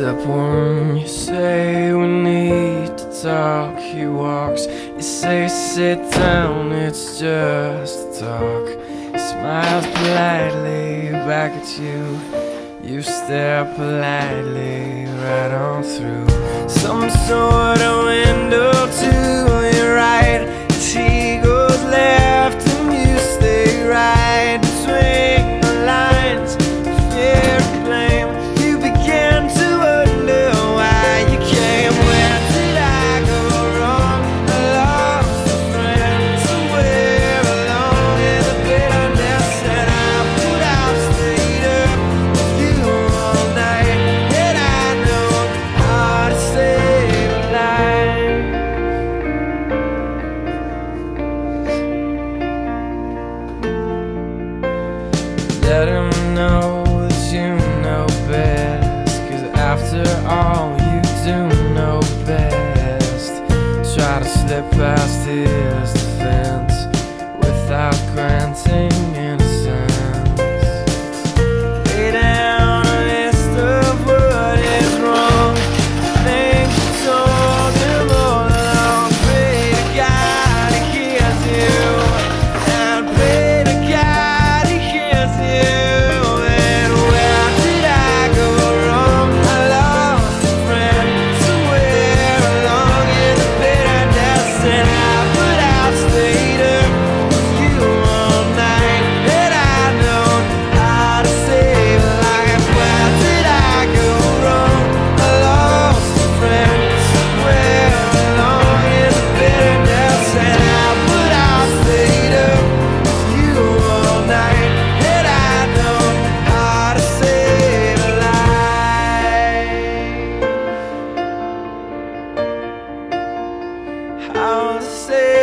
Step one, you say we need to talk. He walks, you say sit down, it's just talk. He smiles politely back at you. You stare politely right on through some sort of window to your right. As he goes left and you stay right between the lines. Fear and blame, you begin to wonder why you came. Where did I go wrong? I lost a friend somewhere along in the bitterness, and I put out stayed up with you all night. And I know how to save a life. Let him know that you know best, 'cause after all you do know best. Try to slip past his defense without granting innocence. Lay down a list of what is wrong, things you told him all along. Pray to God he hears you, and pray to God he hears you. And where did I go wrong? I lost a friend somewhere along in the bitterness, and I put out stayed up with you all night. And I know how to save a life. Where did I go wrong? I lost a friend somewhere along in the bitterness, and I put out stayed up with you all night. And I know how to save a life. How to save